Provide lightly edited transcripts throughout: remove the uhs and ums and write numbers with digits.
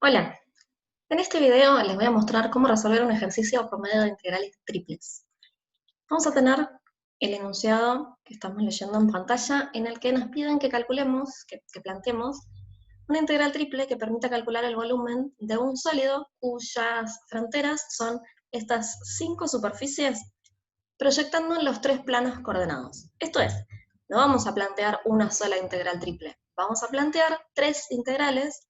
Hola, en este video les voy a mostrar cómo resolver un ejercicio por medio de integrales triples. Vamos a tener el enunciado que estamos leyendo en pantalla, en el que nos piden que calculemos, que planteemos una integral triple que permita calcular el volumen de un sólido cuyas fronteras son estas 5 superficies proyectando en los 3 planos coordenados. Esto es, no vamos a plantear una sola integral triple, vamos a plantear 3 integrales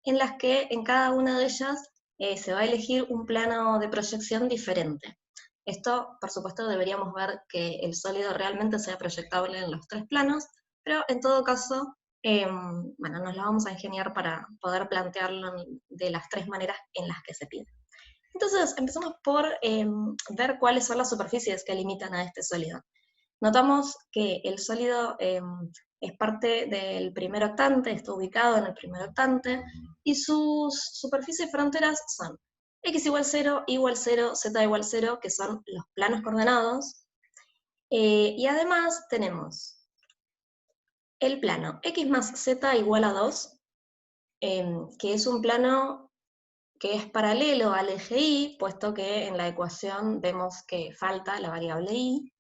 en las que en cada una de ellas se va a elegir un plano de proyección diferente. Esto, por supuesto, deberíamos ver que el sólido realmente sea proyectable en los 3 planos, pero en todo caso, bueno, nos lo vamos a ingeniar para poder plantearlo de las 3 maneras en las que se pide. Entonces, empezamos por ver cuáles son las superficies que limitan a este sólido. Notamos que el sólido es parte del primer octante, está ubicado en el primer octante, y sus superficies fronteras son x igual 0, y igual 0, z igual 0, que son los planos coordenados, y además tenemos el plano x más z igual a 2, que es un plano que es paralelo al eje y, puesto que en la ecuación vemos que falta la variable y.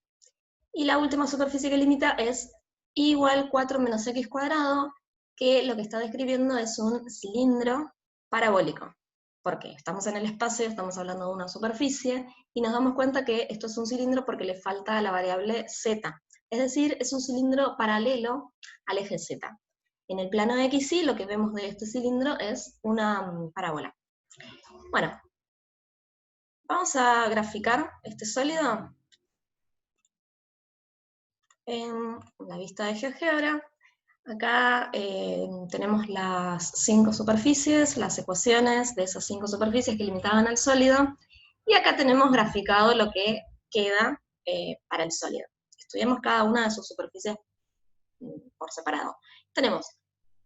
Y la última superficie que limita es y igual 4 menos x cuadrado, que lo que está describiendo es un cilindro parabólico. ¿Por qué? Estamos en el espacio, estamos hablando de una superficie, y nos damos cuenta que esto es un cilindro porque le falta la variable z. Es decir, es un cilindro paralelo al eje z. En el plano x y lo que vemos de este cilindro es una parábola. Bueno, vamos a graficar este sólido en la vista de GeoGebra. Acá tenemos las 5 superficies, las ecuaciones de esas 5 superficies que limitaban al sólido, y acá tenemos graficado lo que queda para el sólido. Estudiamos cada una de sus superficies por separado. Tenemos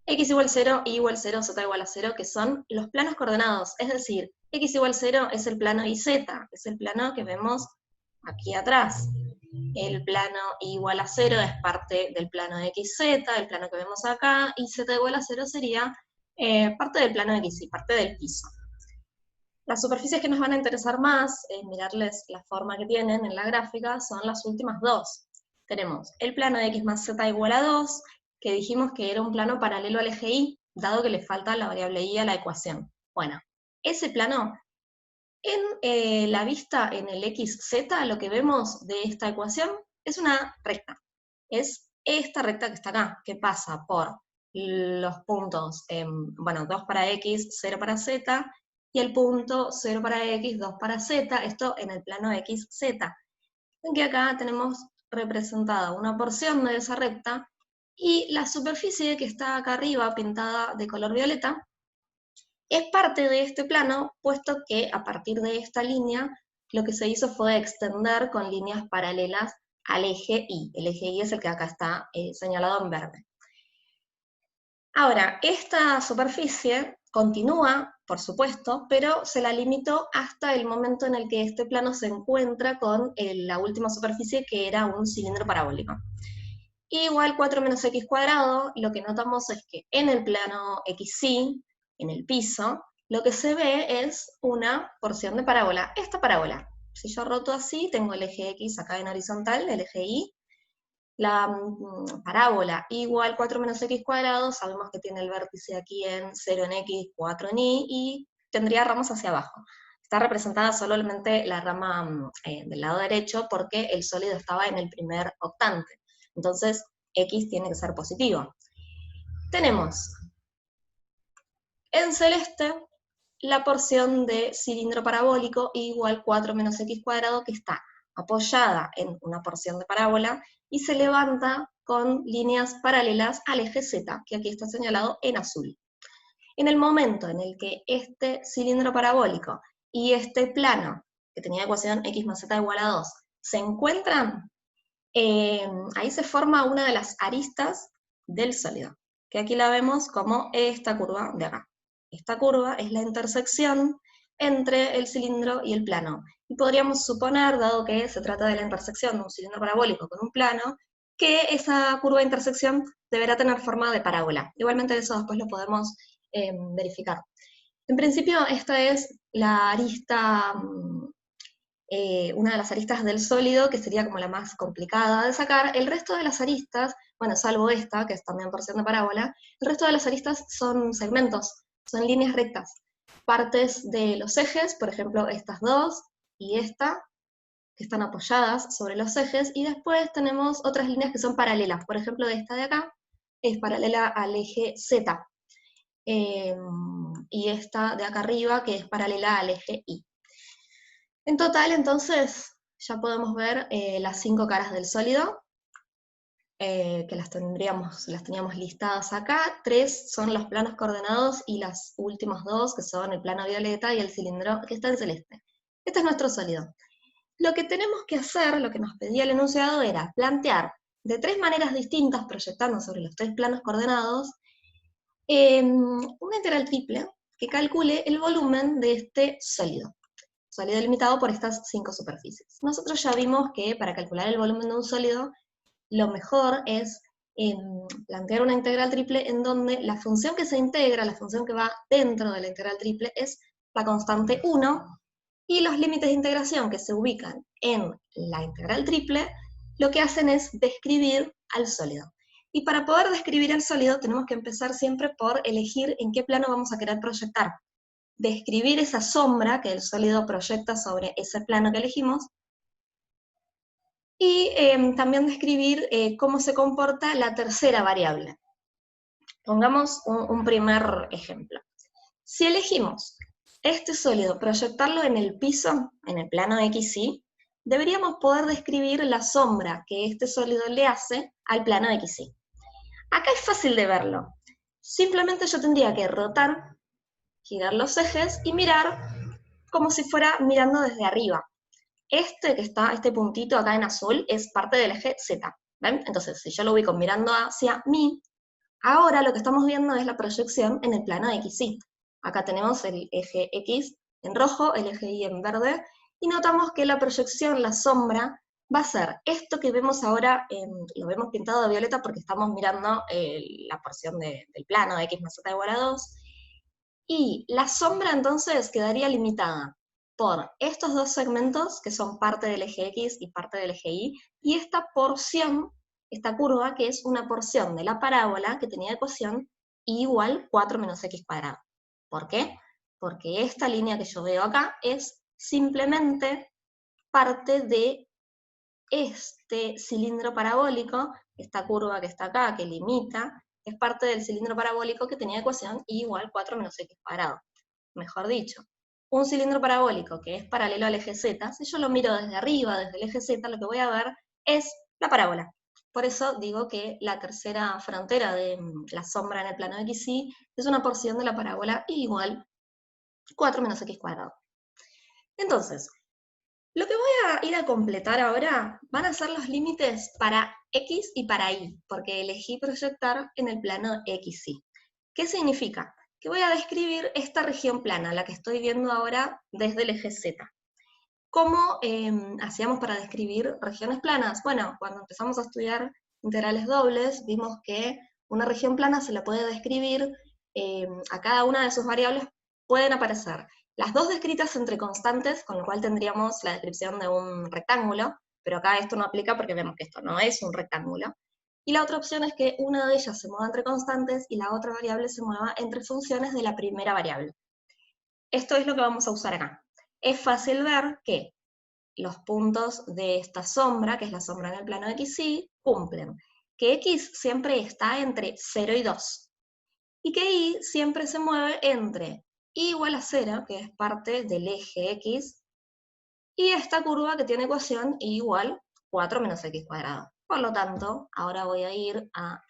x igual 0, y igual 0, z igual a 0, que son los planos coordenados, es decir, x igual 0 es el plano YZ, es el plano que vemos aquí atrás. El plano igual a 0 es parte del plano de XZ, el plano que vemos acá, y Z igual a 0 sería parte del plano de XY, parte del piso. Las superficies que nos van a interesar más, mirarles la forma que tienen en la gráfica, son las últimas dos. Tenemos el plano de x más z igual a 2, que dijimos que era un plano paralelo al eje y, dado que le falta la variable y a la ecuación. Bueno, ese plano, en la vista en el xz, lo que vemos de esta ecuación es una recta. Es esta recta que está acá, que pasa por los puntos, bueno, 2 para x, 0 para z, y el punto 0 para x, 2 para z, esto en el plano xz. En que acá tenemos representada una porción de esa recta, y la superficie que está acá arriba, pintada de color violeta, es parte de este plano, puesto que a partir de esta línea, lo que se hizo fue extender con líneas paralelas al eje Y. El eje Y es el que acá está señalado en verde. Ahora, esta superficie continúa, por supuesto, pero se la limitó hasta el momento en el que este plano se encuentra con la última superficie, que era un cilindro parabólico. Igual 4 menos x cuadrado, lo que notamos es que en el plano XY, en el piso, lo que se ve es una porción de parábola. Esta parábola, si yo roto así, tengo el eje X acá en horizontal, el eje Y, la parábola igual 4 menos x cuadrado, sabemos que tiene el vértice aquí en 0 en x, 4 en y, y tendría ramas hacia abajo. Está representada solamente la rama del lado derecho porque el sólido estaba en el primer octante. Entonces, x tiene que ser positivo. Tenemos en celeste la porción de cilindro parabólico igual 4 menos x cuadrado, que está apoyada en una porción de parábola y se levanta con líneas paralelas al eje Z, que aquí está señalado en azul. En el momento en el que este cilindro parabólico y este plano, que tenía ecuación x más z igual a 2, se encuentran, ahí se forma una de las aristas del sólido, que aquí la vemos como esta curva de acá. Esta curva es la intersección entre el cilindro y el plano. Y podríamos suponer, dado que se trata de la intersección de un cilindro parabólico con un plano, que esa curva de intersección deberá tener forma de parábola. Igualmente eso después lo podemos verificar. En principio, esta es la arista, una de las aristas del sólido, que sería como la más complicada de sacar. El resto de las aristas, bueno, salvo esta, que es también porción de parábola, el resto de las aristas son segmentos, son líneas rectas. Partes de los ejes, por ejemplo, estas dos y esta, que están apoyadas sobre los ejes, y después tenemos otras líneas que son paralelas. Por ejemplo, esta de acá es paralela al eje Z, y esta de acá arriba que es paralela al eje Y. En total, entonces, ya podemos ver las 5 caras del sólido, que las teníamos listadas acá. 3 son los planos coordenados y las últimos 2, que son el plano violeta y el cilindro que está en celeste. Este es nuestro sólido. Lo que tenemos que hacer, lo que nos pedía el enunciado, era plantear de 3 maneras distintas, proyectando sobre los 3 planos coordenados, una integral triple que calcule el volumen de este sólido delimitado por estas 5 superficies. Nosotros ya vimos que para calcular el volumen de un sólido, lo mejor es plantear una integral triple en donde la función que se integra, la función que va dentro de la integral triple, es la constante 1, y los límites de integración que se ubican en la integral triple, lo que hacen es describir al sólido. Y para poder describir al sólido tenemos que empezar siempre por elegir en qué plano vamos a querer proyectar. Describir esa sombra que el sólido proyecta sobre ese plano que elegimos, y también describir cómo se comporta la tercera variable. Pongamos un primer ejemplo. Si elegimos este sólido, proyectarlo en el piso, en el plano XY, deberíamos poder describir la sombra que este sólido le hace al plano XY. Acá es fácil de verlo. Simplemente yo tendría que rotar, girar los ejes y mirar como si fuera mirando desde arriba. Este puntito acá en azul es parte del eje Z, ¿ven? Entonces, si yo lo ubico mirando hacia mí, ahora lo que estamos viendo es la proyección en el plano XY. Acá tenemos el eje X en rojo, el eje Y en verde, y notamos que la proyección, la sombra, va a ser esto que vemos ahora, lo vemos pintado de violeta porque estamos mirando la porción del plano de X más Z igual a 2, y la sombra entonces quedaría limitada por estos dos segmentos, que son parte del eje X y parte del eje Y, y esta porción, esta curva, que es una porción de la parábola que tenía ecuación y igual 4 menos x cuadrado. ¿Por qué? Porque esta línea que yo veo acá es simplemente parte de este cilindro parabólico, esta curva que está acá, que limita, es parte del cilindro parabólico que tenía ecuación y igual 4 menos x cuadrado. Mejor dicho, un cilindro parabólico que es paralelo al eje Z, si yo lo miro desde arriba, desde el eje Z, lo que voy a ver es la parábola. Por eso digo que la tercera frontera de la sombra en el plano XY es una porción de la parábola igual 4 menos x cuadrado. Entonces, lo que voy a ir a completar ahora van a ser los límites para X y para Y, porque elegí proyectar en el plano XY. ¿Qué significa? Que voy a describir esta región plana, la que estoy viendo ahora desde el eje Z. ¿Cómo hacíamos para describir regiones planas? Bueno, cuando empezamos a estudiar integrales dobles, vimos que una región plana se la puede describir, a cada una de sus variables pueden aparecer las dos descritas entre constantes, con lo cual tendríamos la descripción de un rectángulo, pero acá esto no aplica porque vemos que esto no es un rectángulo. Y la otra opción es que una de ellas se mueva entre constantes y la otra variable se mueva entre funciones de la primera variable. Esto es lo que vamos a usar acá. Es fácil ver que los puntos de esta sombra, que es la sombra en el plano XY, cumplen. Que X siempre está entre 0 y 2. Y que Y siempre se mueve entre Y igual a 0, que es parte del eje X, y esta curva que tiene ecuación Y igual 4 menos x cuadrado. Por lo tanto, ahora voy a ir a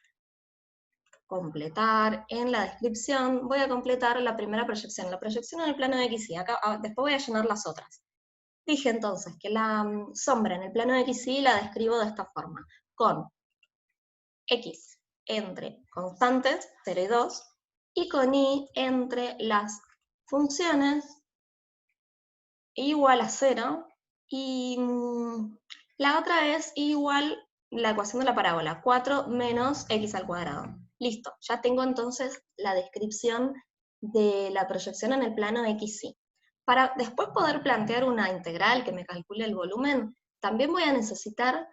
completar en la descripción, voy a completar la primera proyección, la proyección en el plano de XY. Acá, después voy a llenar las otras. Dije entonces que la sombra en el plano de XY la describo de esta forma, con X entre constantes, 0 y 2, y con Y entre las funciones igual a 0, y la otra es igual la ecuación de la parábola, 4 menos x al cuadrado. Listo, ya tengo entonces la descripción de la proyección en el plano XY. Para después poder plantear una integral que me calcule el volumen, también voy a necesitar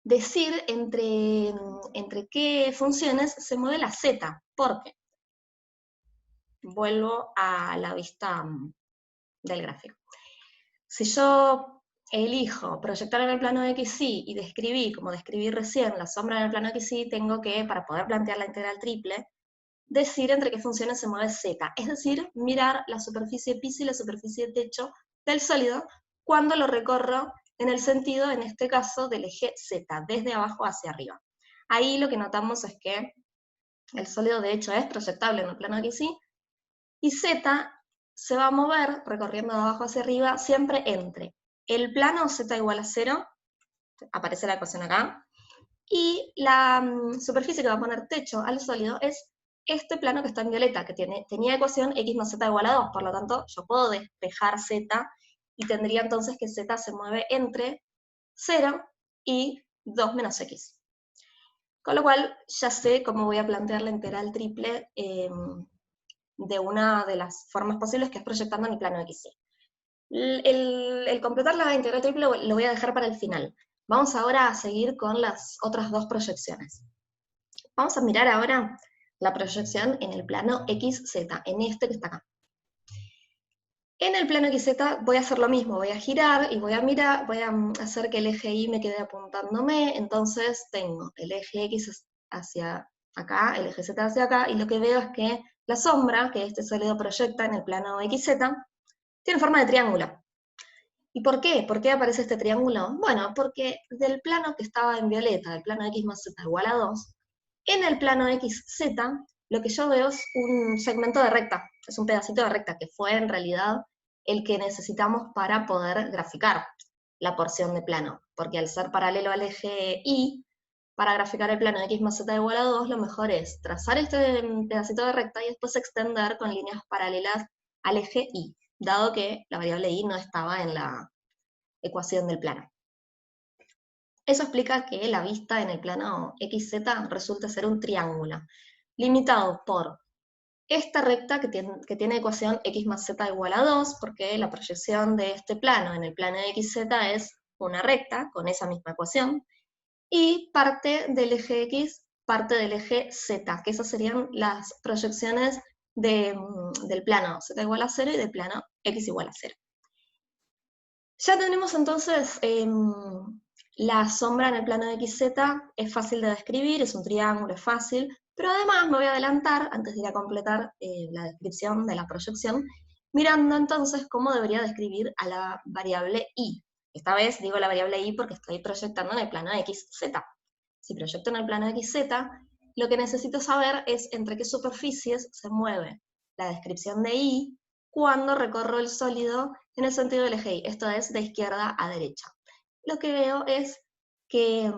decir entre qué funciones se mueve la z, porque vuelvo a la vista del gráfico. Si yo elijo proyectar en el plano XY y describí, como describí recién, la sombra en el plano XY, tengo que, para poder plantear la integral triple, decir entre qué funciones se mueve z, es decir, mirar la superficie piso y la superficie de techo del sólido cuando lo recorro en el sentido, en este caso, del eje z, desde abajo hacia arriba. Ahí lo que notamos es que el sólido de hecho es proyectable en el plano XY, y z se va a mover recorriendo de abajo hacia arriba siempre entre el plano z igual a 0, aparece la ecuación acá, y la superficie que va a poner techo al sólido es este plano que está en violeta, que tenía ecuación x más z igual a 2, por lo tanto yo puedo despejar z y tendría entonces que z se mueve entre 0 y 2 menos x. Con lo cual ya sé cómo voy a plantear la integral triple de una de las formas posibles, que es proyectando en el plano XY. El completar la integral triple lo voy a dejar para el final. Vamos ahora a seguir con las otras dos proyecciones. Vamos a mirar ahora la proyección en el plano XZ, en este que está acá. En el plano XZ voy a hacer lo mismo, voy a girar y voy a mirar, voy a hacer que el eje Y me quede apuntándome, entonces tengo el eje X hacia acá, el eje Z hacia acá, y lo que veo es que la sombra que este sólido proyecta en el plano XZ tiene forma de triángulo. ¿Y por qué? ¿Por qué aparece este triángulo? Bueno, porque del plano que estaba en violeta, del plano X más Z igual a 2, en el plano XZ lo que yo veo es un segmento de recta, es un pedacito de recta, que fue en realidad el que necesitamos para poder graficar la porción de plano, porque al ser paralelo al eje Y, para graficar el plano X más Z igual a 2, lo mejor es trazar este pedacito de recta y después extender con líneas paralelas al eje Y, dado que la variable Y no estaba en la ecuación del plano. Eso explica que la vista en el plano XZ resulta ser un triángulo, limitado por esta recta que tiene ecuación x más z igual a 2, porque la proyección de este plano en el plano XZ es una recta con esa misma ecuación, y parte del eje X, parte del eje Z, que esas serían las proyecciones del plano Z igual a 0 y del plano X igual a 0. Ya tenemos entonces la sombra en el plano de XZ, es fácil de describir, es un triángulo, es fácil, pero además me voy a adelantar, antes de ir a completar la descripción de la proyección, mirando entonces cómo debería describir a la variable Y. Esta vez digo la variable Y porque estoy proyectando en el plano de XZ. Si proyecto en el plano de XZ, lo que necesito saber es entre qué superficies se mueve la descripción de Y cuando recorro el sólido en el sentido del eje Y, esto es de izquierda a derecha. Lo que veo es que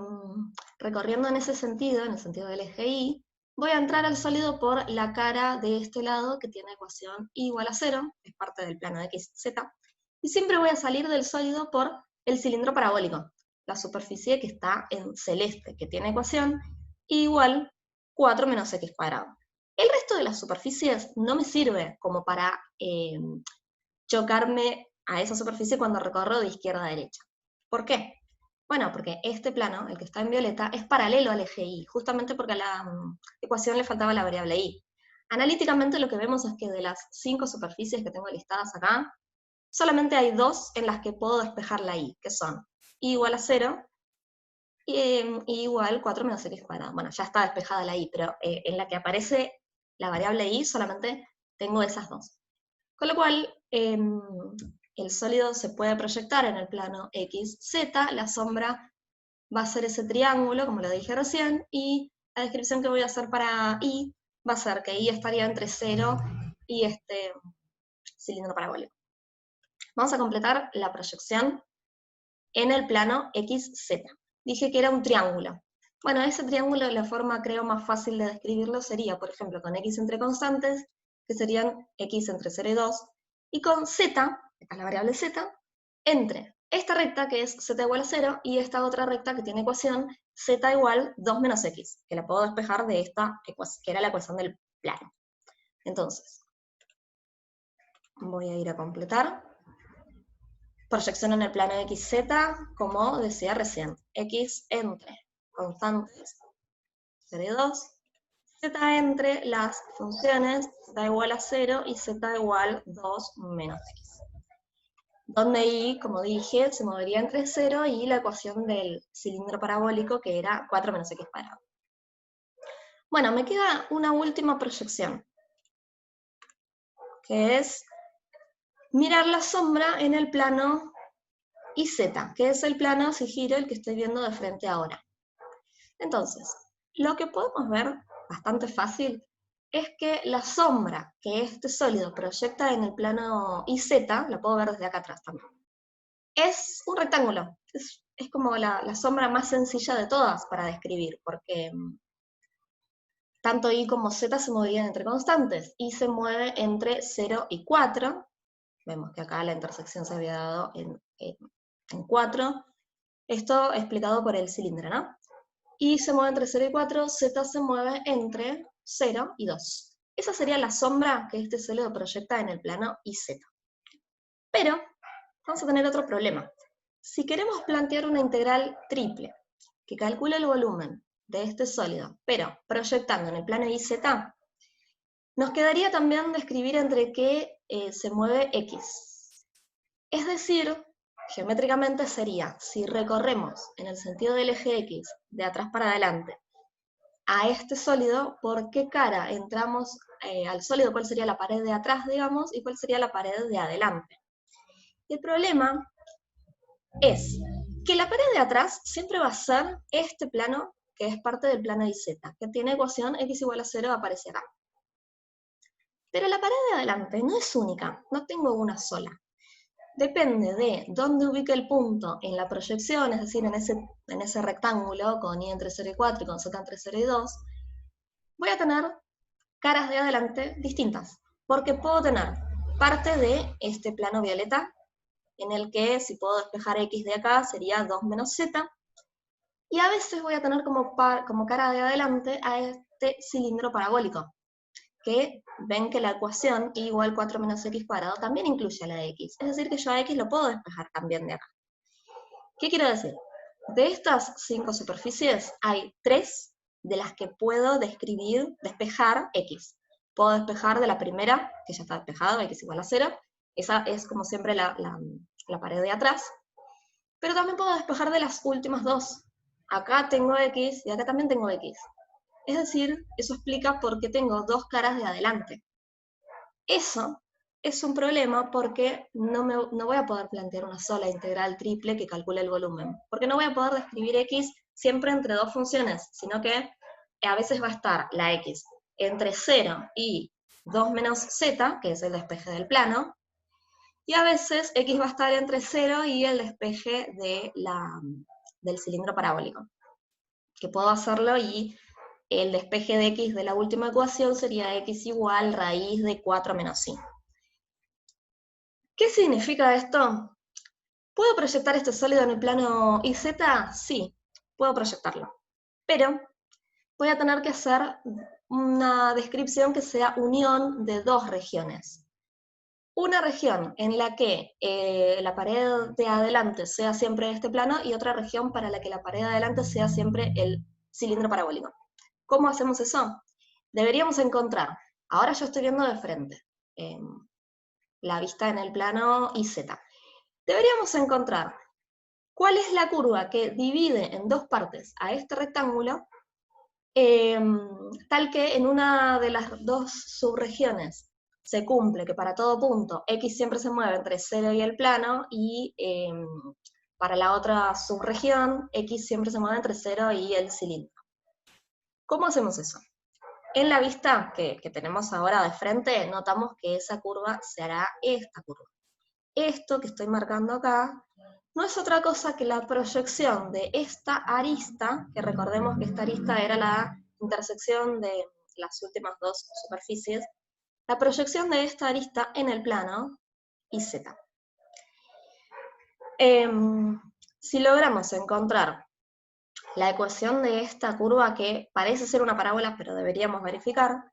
recorriendo en ese sentido, en el sentido del eje Y, voy a entrar al sólido por la cara de este lado que tiene ecuación Y igual a 0, que es parte del plano de XZ, y siempre voy a salir del sólido por el cilindro parabólico, la superficie que está en celeste, que tiene ecuación Y igual 4 menos x cuadrado. El resto de las superficies no me sirve como para chocarme a esa superficie cuando recorro de izquierda a derecha. ¿Por qué? Bueno, porque este plano, el que está en violeta, es paralelo al eje Y, justamente porque a la ecuación le faltaba la variable Y. Analíticamente lo que vemos es que de las 5 superficies que tengo listadas acá, solamente hay 2 en las que puedo despejar la Y, que son Y igual a 0 y igual 4 menos x cuadrado. Bueno, ya está despejada la Y, pero en la que aparece la variable Y solamente tengo esas 2. Con lo cual, el sólido se puede proyectar en el plano XZ, la sombra va a ser ese triángulo, como lo dije recién, y la descripción que voy a hacer para Y va a ser que Y estaría entre 0 y este cilindro parabólico. Vamos a completar la proyección en el plano XZ. Dije que era un triángulo. Bueno, ese triángulo, la forma creo más fácil de describirlo sería, por ejemplo, con X entre constantes, que serían X entre 0 y 2, y con Z, esta es la variable Z, entre esta recta que es Z igual a 0 y esta otra recta que tiene ecuación Z igual 2 menos X, que la puedo despejar de esta ecuación, que era la ecuación del plano. Entonces, Voy a ir a completar. Proyección en el plano XZ, como decía recién. X entre constantes 0 y 2. Z entre las funciones z igual a 0 y z igual 2 menos x. Donde y, como dije, se movería entre 0 y la ecuación del cilindro parabólico, que era 4 menos x cuadrado. Bueno, me queda una última proyección, que es mirar la sombra en el plano YZ, que es el plano, si giro, el que estoy viendo de frente ahora. Entonces, lo que podemos ver, bastante fácil, es que la sombra que este sólido proyecta en el plano YZ, la puedo ver desde acá atrás también, es un rectángulo. Es como la sombra más sencilla de todas para describir, porque tanto Y como Z se movían entre constantes, y se mueve entre 0 y 4. Vemos que acá la intersección se había dado en 4. Esto explicado por el cilindro, ¿no? Y se mueve entre 0 y 4, Z se mueve entre 0 y 2. Esa sería la sombra que este sólido proyecta en el plano YZ. Pero vamos a tener otro problema. Si queremos plantear una integral triple que calcule el volumen de este sólido, pero proyectando en el plano YZ, nos quedaría también describir entre qué se mueve X. Es decir, geométricamente sería, si recorremos en el sentido del eje X, de atrás para adelante, a este sólido, ¿por qué cara entramos al sólido? ¿Cuál sería la pared de atrás, digamos, y cuál sería la pared de adelante? El problema es que la pared de atrás siempre va a ser este plano, que es parte del plano YZ, que tiene ecuación x igual a 0, aparece acá. Pero la pared de adelante no es única, no tengo una sola. Depende de dónde ubique el punto en la proyección, es decir, en ese rectángulo con y entre 0 y 4 y con z entre 0 y 2, voy a tener caras de adelante distintas, porque puedo tener parte de este plano violeta, en el que si puedo despejar x de acá sería 2 menos z, y a veces voy a tener como cara de adelante a este cilindro parabólico, que ven que la ecuación y igual 4 menos x cuadrado también incluye a la de x, es decir que yo a x lo puedo despejar también de acá. ¿Qué quiero decir? De estas 5 superficies hay 3 de las que puedo despejar x. Puedo despejar de la primera, que ya está despejada, x igual a 0, esa es como siempre la pared de atrás, pero también puedo despejar de las últimas 2. Acá tengo x y acá también tengo x. Es decir, eso explica por qué tengo 2 caras de adelante. Eso es un problema porque no voy a poder plantear una sola integral triple que calcule el volumen, porque no voy a poder describir x siempre entre 2 funciones, sino que a veces va a estar la x entre 0 y 2 menos z, que es el despeje del plano, y a veces x va a estar entre 0 y el despeje del cilindro parabólico, que puedo hacerlo y el despeje de x de la última ecuación sería x igual raíz de 4 menos y. ¿Qué significa esto? ¿Puedo proyectar este sólido en el plano YZ? Sí, puedo proyectarlo. Pero voy a tener que hacer una descripción que sea unión de 2 regiones. Una región en la que la pared de adelante sea siempre este plano y otra región para la que la pared de adelante sea siempre el cilindro parabólico. ¿Cómo hacemos eso? Deberíamos encontrar, ahora yo estoy viendo de frente, la vista en el plano YZ. Deberíamos encontrar cuál es la curva que divide en 2 partes a este rectángulo, tal que en una de las 2 subregiones se cumple que para todo punto x siempre se mueve entre 0 y el plano, y para la otra subregión x siempre se mueve entre 0 y el cilindro. ¿Cómo hacemos eso? En la vista que tenemos ahora de frente, notamos que esa curva se hará esta curva. Esto que estoy marcando acá no es otra cosa que la proyección de esta arista, que recordemos que esta arista era la intersección de las últimas 2 superficies, la proyección de esta arista en el plano YZ. Si logramos encontrar la ecuación de esta curva, que parece ser una parábola, pero deberíamos verificar,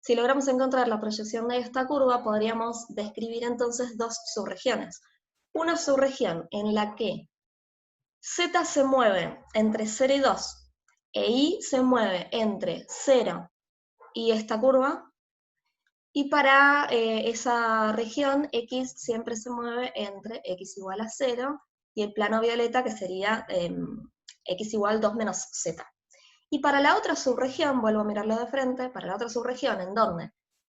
Si logramos encontrar la proyección de esta curva, podríamos describir entonces dos subregiones. Una subregión en la que Z se mueve entre 0 y 2, e Y se mueve entre 0 y esta curva, y para esa región X siempre se mueve entre X igual a 0 y el plano violeta, que sería X igual 2 menos Z. Y para la otra subregión, vuelvo a mirarlo de frente, para la otra subregión en donde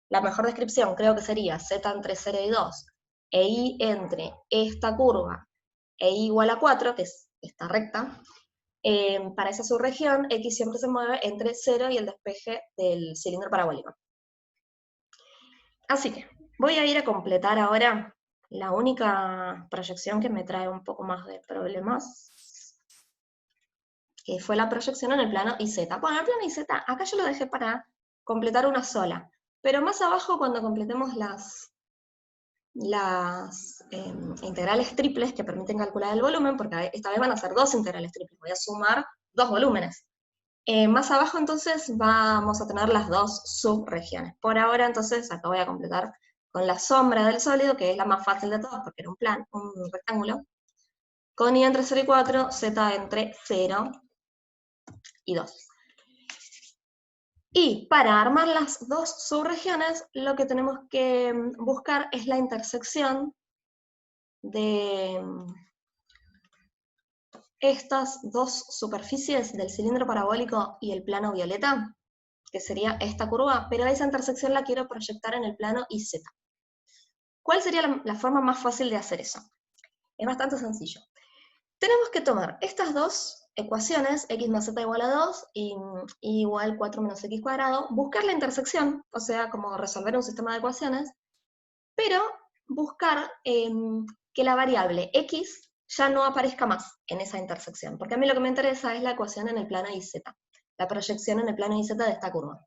la mejor descripción creo que sería Z entre 0 y 2, e Y entre esta curva, e Y igual a 4, que es esta recta, para esa subregión X siempre se mueve entre 0 y el despeje del cilindro parabólico. Así que voy a ir a completar ahora la única proyección que me trae un poco más de problemas, que fue la proyección en el plano IZ. Bueno, el plano IZ, acá yo lo dejé para completar una sola, pero más abajo cuando completemos las integrales triples que permiten calcular el volumen, porque esta vez van a ser dos integrales triples, voy a sumar dos volúmenes. Más abajo entonces vamos a tener las dos subregiones. Por ahora entonces acá voy a completar con la sombra del sólido, que es la más fácil de todas porque era un rectángulo, con Y entre 0 y 4, Z entre 0 y 2. Y para armar las dos subregiones, lo que tenemos que buscar es la intersección de estas dos superficies del cilindro parabólico y el plano violeta, que sería esta curva, pero esa intersección la quiero proyectar en el plano IZ. ¿Cuál sería la forma más fácil de hacer eso? Es bastante sencillo. Tenemos que tomar estas dos ecuaciones, x más z igual a 2 y y igual 4 menos x cuadrado, buscar la intersección, o sea, como resolver un sistema de ecuaciones, pero buscar que la variable x ya no aparezca más en esa intersección, porque a mí lo que me interesa es la ecuación en el plano IZ, la proyección en el plano IZ de esta curva.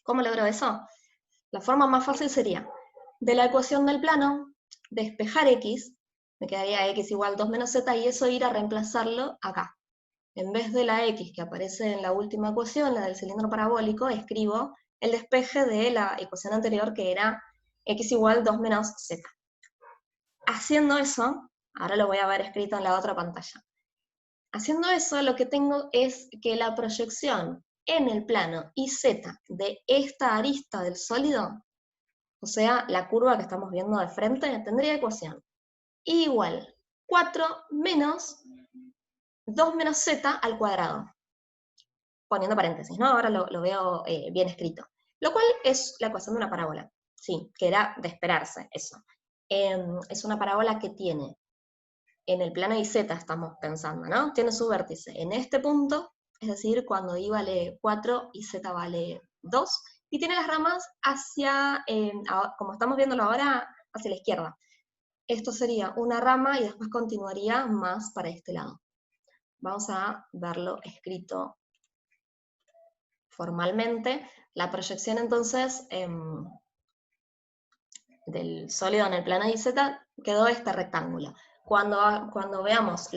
¿Cómo logro eso? La forma más fácil sería, de la ecuación del plano, despejar x, me quedaría x igual 2 menos z, y eso ir a reemplazarlo acá. En vez de la x que aparece en la última ecuación, la del cilindro parabólico, escribo el despeje de la ecuación anterior, que era x igual 2 menos z. Haciendo eso, ahora lo voy a ver escrito en la otra pantalla. Haciendo eso, lo que tengo es que la proyección en el plano IZ de esta arista del sólido, o sea, la curva que estamos viendo de frente, tendría ecuación y igual 4 menos 2 menos z al cuadrado. Poniendo paréntesis, ¿no? Ahora lo veo bien escrito. Lo cual es la ecuación de una parábola. Sí, que era de esperarse eso. Es una parábola que tiene, en el plano IZ estamos pensando, ¿no? Tiene su vértice en este punto, es decir, cuando Y vale 4 y Z vale 2, y tiene las ramas hacia, como estamos viéndolo ahora, hacia la izquierda. Esto sería una rama y después continuaría más para este lado. Vamos a verlo escrito formalmente. La proyección entonces del sólido en el plano de IZ quedó este rectángulo. Cuando veamos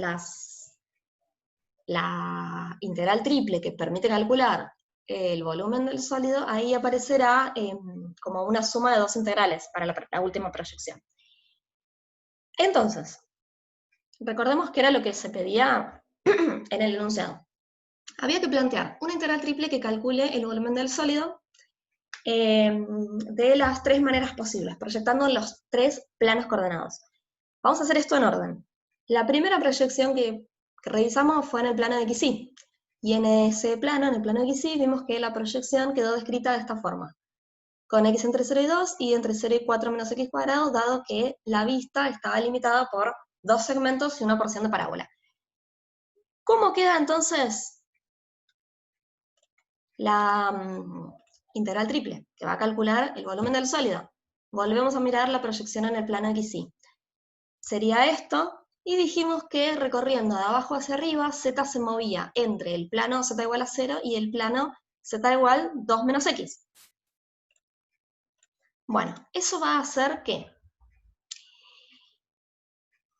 la integral triple que permite calcular el volumen del sólido, ahí aparecerá como una suma de dos integrales para la última proyección. Entonces, recordemos que era lo que se pedía en el enunciado. Había que plantear una integral triple que calcule el volumen del sólido de las tres maneras posibles, proyectando los tres planos coordenados. Vamos a hacer esto en orden. La primera proyección que revisamos fue en el plano de XY, y en ese plano, en el plano de XY, vimos que la proyección quedó descrita de esta forma, con x entre 0 y 2, y entre 0 y 4 menos x cuadrado, dado que la vista estaba limitada por dos segmentos y una porción de parábola. ¿Cómo queda entonces la integral triple, que va a calcular el volumen del sólido? Volvemos a mirar la proyección en el plano XY. Sería esto, y dijimos que recorriendo de abajo hacia arriba, z se movía entre el plano z igual a 0 y el plano z igual 2 menos x. Bueno, eso va a hacer que,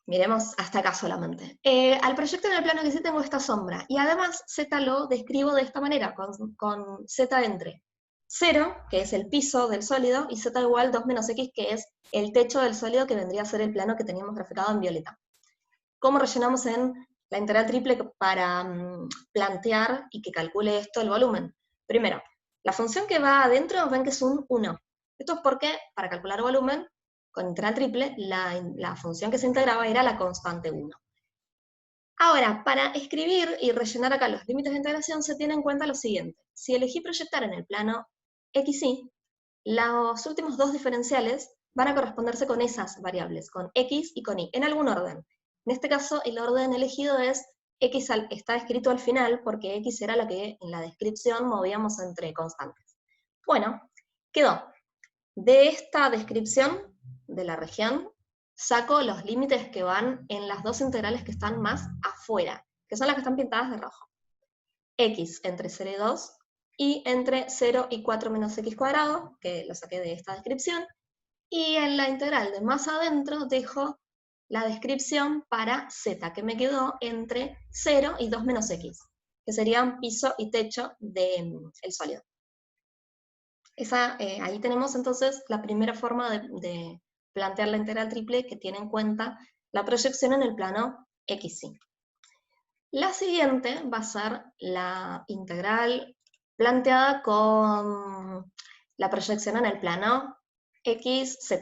miremos hasta acá solamente, al proyecto en el plano que sí tengo esta sombra, y además z lo describo de esta manera, con z entre 0, que es el piso del sólido, y z igual 2 menos x, que es el techo del sólido, que vendría a ser el plano que teníamos graficado en violeta. ¿Cómo rellenamos en la integral triple para plantear y que calcule esto el volumen? Primero, la función que va adentro, ven que es un 1. Esto es porque, para calcular volumen, con integral triple, la función que se integraba era la constante 1. Ahora, para escribir y rellenar acá los límites de integración, se tiene en cuenta lo siguiente. Si elegí proyectar en el plano XY, los últimos dos diferenciales van a corresponderse con esas variables, con X y con Y, en algún orden. En este caso, el orden elegido es X está escrito al final, porque X era la que en la descripción movíamos entre constantes. Bueno, quedó. De esta descripción de la región, saco los límites que van en las dos integrales que están más afuera, que son las que están pintadas de rojo. X entre 0 y 2, y entre 0 y 4 menos x cuadrado, que lo saqué de esta descripción, y en la integral de más adentro dejo la descripción para z, que me quedó entre 0 y 2 menos x, que serían piso y techo del sólido. Ahí tenemos entonces la primera forma de plantear la integral triple, que tiene en cuenta la proyección en el plano XY. La siguiente va a ser la integral planteada con la proyección en el plano XZ.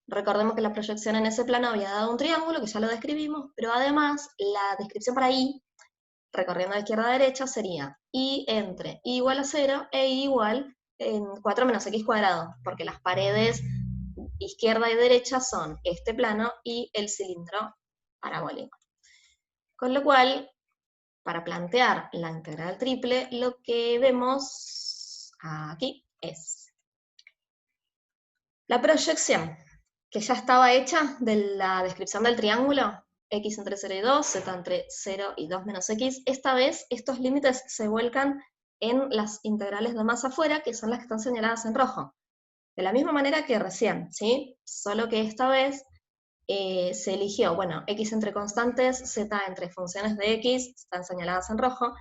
Recordemos que la proyección en ese plano había dado un triángulo, que ya lo describimos, pero además la descripción para Y, recorriendo de izquierda a derecha, sería Y entre Y igual a 0 e Y igual en 4 menos x cuadrado, porque las paredes izquierda y derecha son este plano y el cilindro parabólico. Con lo cual, para plantear la integral triple, lo que vemos aquí es la proyección, que ya estaba hecha de la descripción del triángulo, x entre 0 y 2, z entre 0 y 2 menos x. Esta vez estos límites se vuelcan en las integrales de más afuera, que son las que están señaladas en rojo. De la misma manera que recién, ¿sí? Solo que esta vez se eligió, bueno, x entre constantes, z entre funciones de x, están señaladas en rojo.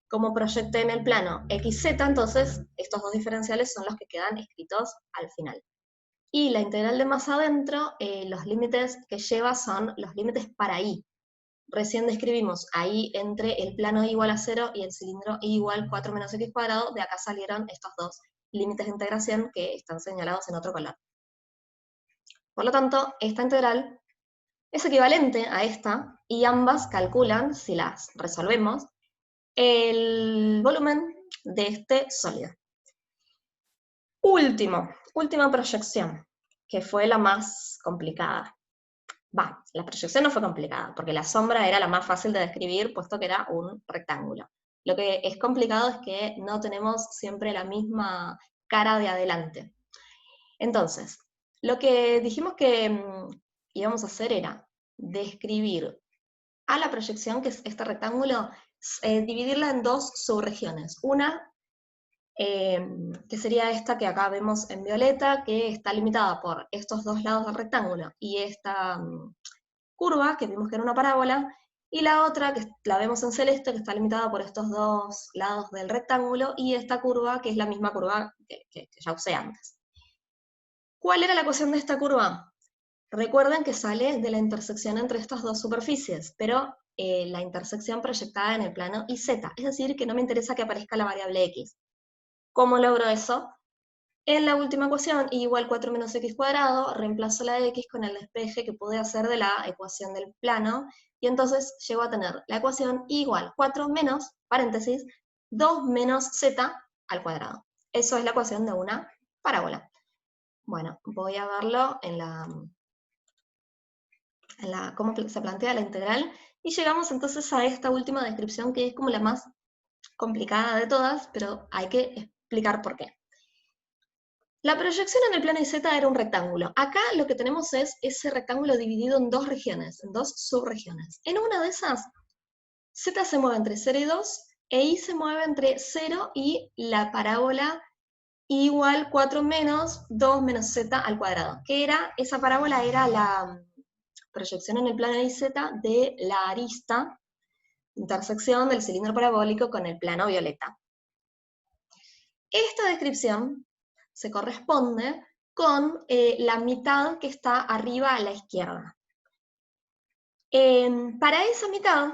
Como proyecté en el plano xz, entonces estos dos diferenciales son los que quedan escritos al final. Y la integral de más adentro, los límites que lleva son los límites para Y. Recién describimos ahí entre el plano y igual a 0 y el cilindro y igual 4 menos x cuadrado, de acá salieron estos dos límites de integración que están señalados en otro color. Por lo tanto, esta integral es equivalente a esta, y ambas calculan, si las resolvemos, el volumen de este sólido. Última proyección, que fue la más complicada. La proyección no fue complicada, porque la sombra era la más fácil de describir, puesto que era un rectángulo. Lo que es complicado es que no tenemos siempre la misma cara de adelante. Entonces, lo que dijimos que íbamos a hacer era describir a la proyección, que es este rectángulo, dividirla en dos subregiones. Una, que sería esta que acá vemos en violeta, que está limitada por estos dos lados del rectángulo, y esta curva, que vimos que era una parábola, y la otra, que la vemos en celeste, que está limitada por estos dos lados del rectángulo, y esta curva, que es la misma curva que ya usé antes. ¿Cuál era la ecuación de esta curva? Recuerden que sale de la intersección entre estas dos superficies, pero la intersección proyectada en el plano YZ, es decir, que no me interesa que aparezca la variable X. ¿Cómo logro eso? En la última ecuación, y igual 4 menos x cuadrado, reemplazo la de x con el despeje que pude hacer de la ecuación del plano, y entonces llego a tener la ecuación igual 4 menos, paréntesis, 2 menos z al cuadrado. Eso es la ecuación de una parábola. Bueno, voy a verlo en cómo se plantea la integral, y llegamos entonces a esta última descripción, que es como la más complicada de todas, pero hay que explicar por qué. La proyección en el plano YZ era un rectángulo. Acá lo que tenemos es ese rectángulo dividido en dos regiones, en dos subregiones. En una de esas, Z se mueve entre 0 y 2, e Y se mueve entre 0 y la parábola igual 4 menos 2 menos Z al cuadrado. Esa parábola era la proyección en el plano YZ de la arista, intersección del cilindro parabólico con el plano violeta. esta descripción se corresponde con la mitad que está arriba a la izquierda. Para esa mitad,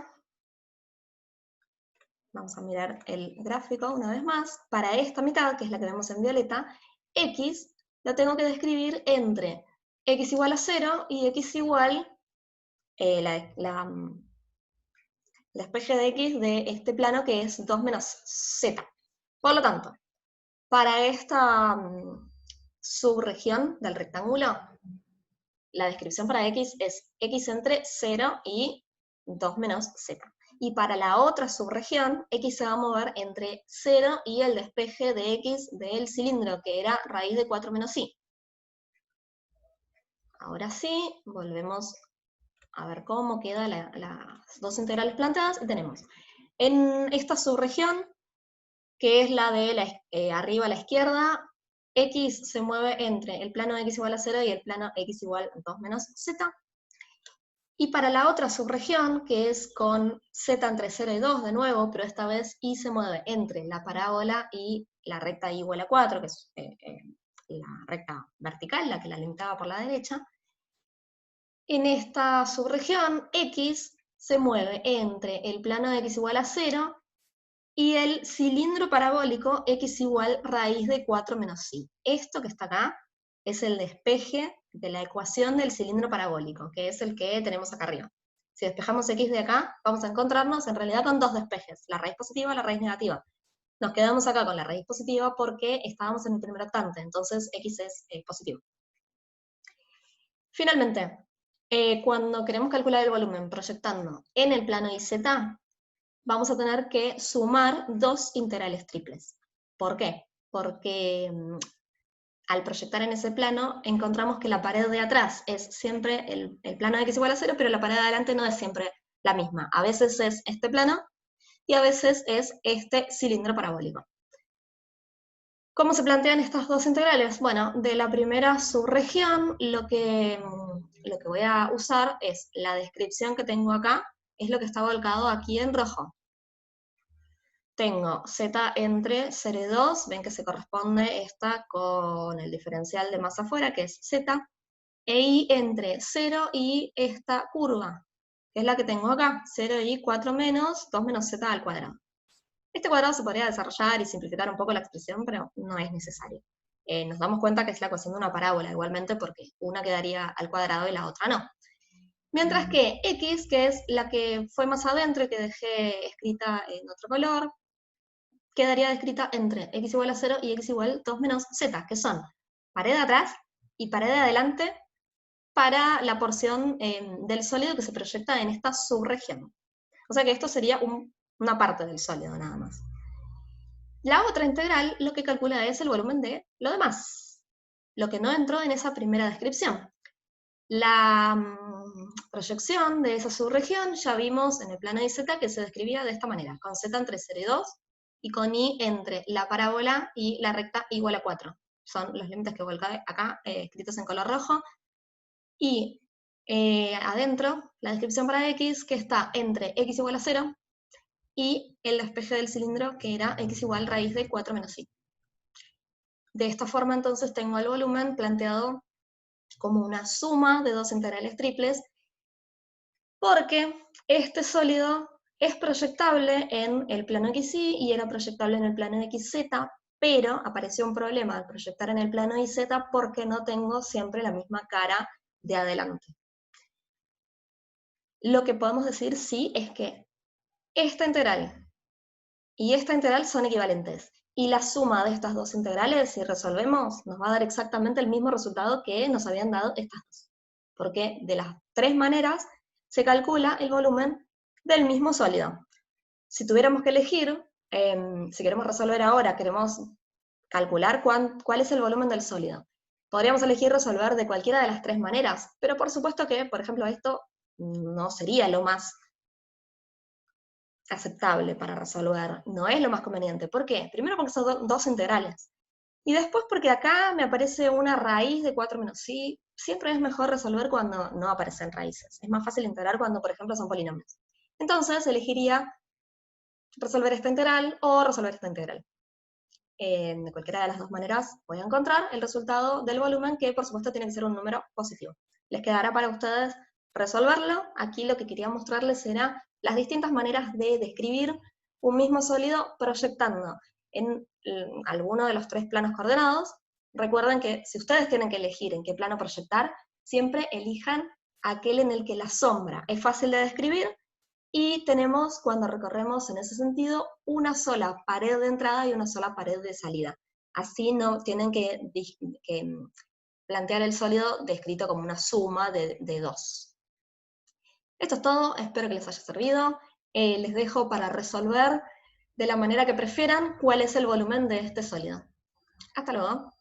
vamos a mirar el gráfico una vez más, para esta mitad, que es la que vemos en violeta, x lo tengo que describir entre x igual a 0 y x igual la despeje de x de este plano que es 2 menos z. Por lo tanto, para esta subregión del rectángulo, la descripción para x es x entre 0 y 2 menos z. Y para la otra subregión, x se va a mover entre 0 y el despeje de x del cilindro, que era raíz de 4 menos y. Ahora sí, volvemos a ver cómo quedan las dos integrales planteadas. Y tenemos en esta subregión, que es la de arriba a la izquierda, x se mueve entre el plano x igual a 0 y el plano x igual a 2 menos z. Y para la otra subregión, que es con z entre 0 y 2 de nuevo, pero esta vez y se mueve entre la parábola y la recta y igual a 4, que es la recta vertical, la que la limitaba por la derecha. En esta subregión, x se mueve entre el plano de x igual a 0 y el cilindro parabólico x igual raíz de 4 menos y. Esto que está acá es el despeje de la ecuación del cilindro parabólico, que es el que tenemos acá arriba. Si despejamos x de acá, vamos a encontrarnos en realidad con dos despejes, la raíz positiva y la raíz negativa. Nos quedamos acá con la raíz positiva porque estábamos en el primer octante, entonces x es positivo. Finalmente, cuando queremos calcular el volumen proyectando en el plano IZ, vamos a tener que sumar dos integrales triples. ¿Por qué? Porque al proyectar en ese plano, encontramos que la pared de atrás es siempre el plano de x igual a 0, pero la pared de adelante no es siempre la misma. A veces es este plano, y a veces es este cilindro parabólico. ¿Cómo se plantean estas dos integrales? Bueno, de la primera subregión, lo que voy a usar es la descripción que tengo acá, es lo que está volcado aquí en rojo. Tengo z entre 0 y 2, ven que se corresponde esta con el diferencial de más afuera, que es z, e y entre 0 y esta curva, que es la que tengo acá, 0 y 4 menos 2 menos z al cuadrado. Este cuadrado se podría desarrollar y simplificar un poco la expresión, pero no es necesario. Nos damos cuenta que es la ecuación de una parábola igualmente, porque una quedaría al cuadrado y la otra no. Mientras que x, que es la que fue más adentro y que dejé escrita en otro color, quedaría descrita entre x igual a 0 y x igual a 2 menos z, que son pared de atrás y pared de adelante para la porción del sólido que se proyecta en esta subregión. O sea que esto sería una parte del sólido nada más. La otra integral lo que calcula es el volumen de lo demás, lo que no entró en esa primera descripción. La proyección de esa subregión ya vimos en el plano de z que se describía de esta manera, con z entre 0 y 2, y con y entre la parábola y la recta igual a 4. Son los límites que volcé acá, escritos en color rojo. Y adentro, la descripción para x, que está entre x igual a 0 y el despeje del cilindro, que era x igual raíz de 4 menos y. De esta forma, entonces, tengo el volumen planteado como una suma de dos integrales triples, porque este sólido es proyectable en el plano XY y era proyectable en el plano XZ, pero apareció un problema al proyectar en el plano YZ porque no tengo siempre la misma cara de adelante. Lo que podemos decir sí es que esta integral y esta integral son equivalentes. Y la suma de estas dos integrales, si resolvemos, nos va a dar exactamente el mismo resultado que nos habían dado estas dos. Porque de las tres maneras se calcula el volumen del mismo sólido. Si tuviéramos que elegir, si queremos resolver ahora, queremos calcular cuál es el volumen del sólido. Podríamos elegir resolver de cualquiera de las tres maneras, pero por supuesto que, por ejemplo, esto no sería lo más aceptable para resolver, no es lo más conveniente. ¿Por qué? Primero porque son dos integrales. Y después porque acá me aparece una raíz de 4 menos y. Siempre es mejor resolver cuando no aparecen raíces. Es más fácil integrar cuando, por ejemplo, son polinomios. Entonces elegiría resolver esta integral o resolver esta integral. de cualquiera de las dos maneras voy a encontrar el resultado del volumen, que por supuesto tiene que ser un número positivo. Les quedará para ustedes resolverlo. Aquí lo que quería mostrarles era las distintas maneras de describir un mismo sólido proyectando en alguno de los tres planos coordenados. Recuerden que si ustedes tienen que elegir en qué plano proyectar, siempre elijan aquel en el que la sombra es fácil de describir, y tenemos, cuando recorremos en ese sentido, una sola pared de entrada y una sola pared de salida. Así no tienen que plantear el sólido descrito como una suma de dos. Esto es todo, espero que les haya servido. Les dejo para resolver de la manera que prefieran cuál es el volumen de este sólido. Hasta luego.